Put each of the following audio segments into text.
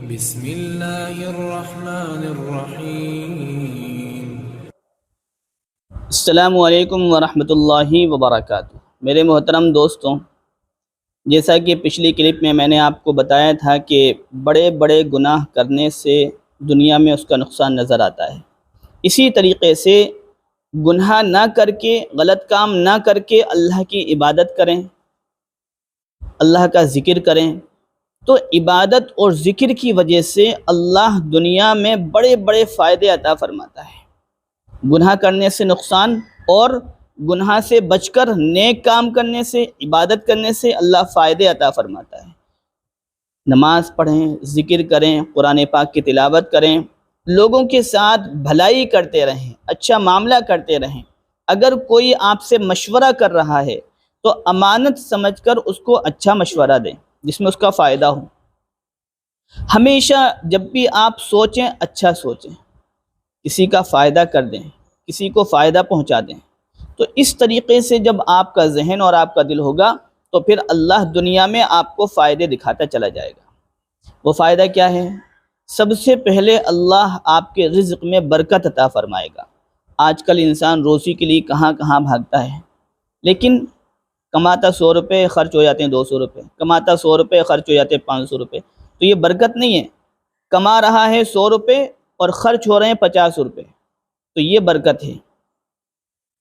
بسم اللہ الرحمن الرحیم۔ السلام علیکم ورحمۃ اللہ وبرکاتہ۔ میرے محترم دوستوں، جیسا کہ پچھلی کلپ میں نے آپ کو بتایا تھا کہ بڑے بڑے گناہ کرنے سے دنیا میں اس کا نقصان نظر آتا ہے، اسی طریقے سے گناہ نہ کر کے، غلط کام نہ کر کے اللہ کی عبادت کریں، اللہ کا ذکر کریں، تو عبادت اور ذکر کی وجہ سے اللہ دنیا میں بڑے بڑے فائدے عطا فرماتا ہے۔ گناہ کرنے سے نقصان اور گناہ سے بچ کر نیک کام کرنے سے، عبادت کرنے سے اللہ فائدے عطا فرماتا ہے۔ نماز پڑھیں، ذکر کریں، قرآن پاک کی تلاوت کریں، لوگوں کے ساتھ بھلائی کرتے رہیں، اچھا معاملہ کرتے رہیں۔ اگر کوئی آپ سے مشورہ کر رہا ہے تو امانت سمجھ کر اس کو اچھا مشورہ دیں جس میں اس کا فائدہ ہو۔ ہمیشہ جب بھی آپ سوچیں، اچھا سوچیں، کسی کا فائدہ کر دیں، کسی کو فائدہ پہنچا دیں۔ تو اس طریقے سے جب آپ کا ذہن اور آپ کا دل ہوگا تو پھر اللہ دنیا میں آپ کو فائدے دکھاتا چلا جائے گا۔ وہ فائدہ کیا ہے؟ سب سے پہلے اللہ آپ کے رزق میں برکت عطا فرمائے گا۔ آج کل انسان روزی کے لیے کہاں کہاں بھاگتا ہے، لیکن کماتا 100 روپے خرچ ہو جاتے ہیں 200 روپے، کماتا 100 روپے خرچ ہو جاتے ہیں 500 روپے۔ تو یہ برکت نہیں ہے۔ کما رہا ہے 100 روپے اور خرچ ہو رہے ہیں 50 روپے، تو یہ برکت ہے۔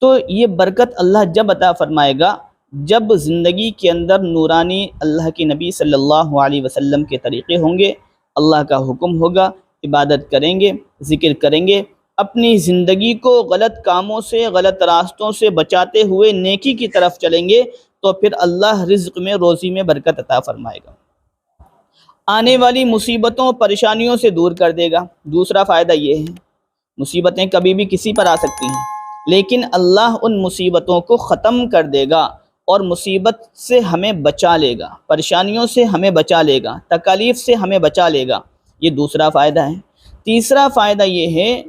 تو یہ برکت اللہ جب عطا فرمائے گا جب زندگی کے اندر نورانی اللہ کے نبی صلی اللہ علیہ وسلم کے طریقے ہوں گے، اللہ کا حکم ہوگا، عبادت کریں گے، ذکر کریں گے، اپنی زندگی کو غلط کاموں سے، غلط راستوں سے بچاتے ہوئے نیکی کی طرف چلیں گے، تو پھر اللہ رزق میں، روزی میں برکت عطا فرمائے گا، آنے والی مصیبتوں پریشانیوں سے دور کر دے گا۔ دوسرا فائدہ یہ ہے، مصیبتیں کبھی بھی کسی پر آ سکتی ہیں، لیکن اللہ ان مصیبتوں کو ختم کر دے گا اور مصیبت سے ہمیں بچا لے گا، پریشانیوں سے ہمیں بچا لے گا، تکالیف سے ہمیں بچا لے گا۔ یہ دوسرا فائدہ ہے۔ تیسرا فائدہ یہ ہے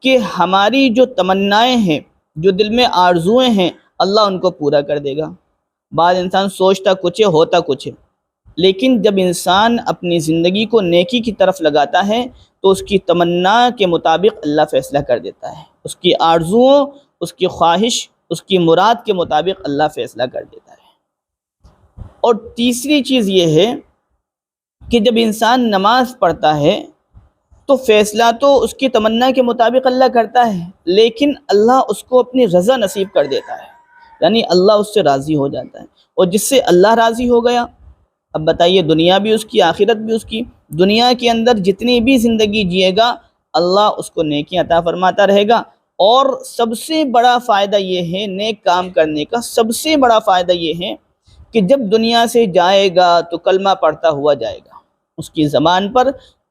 کہ ہماری جو تمنائیں ہیں، جو دل میں آرزوئیں ہیں، اللہ ان کو پورا کر دے گا۔ بعض انسان سوچتا کچھ ہے، ہوتا کچھ ہے، لیکن جب انسان اپنی زندگی کو نیکی کی طرف لگاتا ہے تو اس کی تمنا کے مطابق اللہ فیصلہ کر دیتا ہے، اس کی آرزوؤں، اس کی خواہش، اس کی مراد کے مطابق اللہ فیصلہ کر دیتا ہے۔ اور تیسری چیز یہ ہے کہ جب انسان نماز پڑھتا ہے تو فیصلہ تو اس کی تمنا کے مطابق اللہ کرتا ہے، لیکن اللہ اس کو اپنی رضا نصیب کر دیتا ہے، یعنی اللہ اس سے راضی ہو جاتا ہے، اور جس سے اللہ راضی ہو گیا، اب بتائیے دنیا بھی اس کی، آخرت بھی اس کی۔ دنیا کے اندر جتنی بھی زندگی جیے گا اللہ اس کو نیکی عطا فرماتا رہے گا۔ اور سب سے بڑا فائدہ یہ ہے نیک کام کرنے کا، سب سے بڑا فائدہ یہ ہے کہ جب دنیا سے جائے گا تو کلمہ پڑھتا ہوا جائے گا، اس کی زبان پر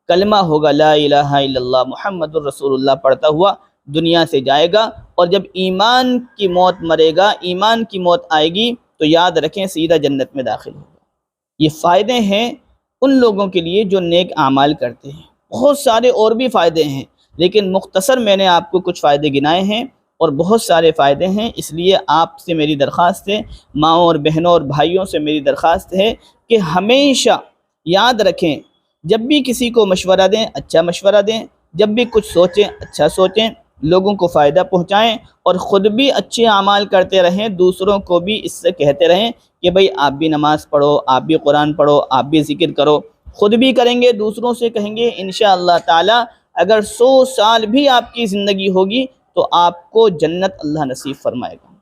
کلمہ ہوگا، لا الہ الا اللہ محمد الرسول اللہ پڑھتا ہوا دنیا سے جائے گا، اور جب ایمان کی موت مرے گا، ایمان کی موت آئے گی تو یاد رکھیں سیدھا جنت میں داخل ہوگا۔ یہ فائدے ہیں ان لوگوں کے لیے جو نیک اعمال کرتے ہیں۔ بہت سارے اور بھی فائدے ہیں، لیکن مختصر میں نے آپ کو کچھ فائدے گنائے ہیں، اور بہت سارے فائدے ہیں۔ اس لیے آپ سے میری درخواست ہے، ماؤں اور بہنوں اور بھائیوں سے میری درخواست ہے کہ ہمیشہ یاد رکھیں، جب بھی کسی کو مشورہ دیں اچھا مشورہ دیں، جب بھی کچھ سوچیں اچھا سوچیں، لوگوں کو فائدہ پہنچائیں، اور خود بھی اچھے اعمال کرتے رہیں، دوسروں کو بھی اس سے کہتے رہیں کہ بھئی آپ بھی نماز پڑھو، آپ بھی قرآن پڑھو، آپ بھی ذکر کرو۔ خود بھی کریں گے، دوسروں سے کہیں گے، انشاءاللہ تعالی اگر 100 سال بھی آپ کی زندگی ہوگی تو آپ کو جنت اللہ نصیب فرمائے گا۔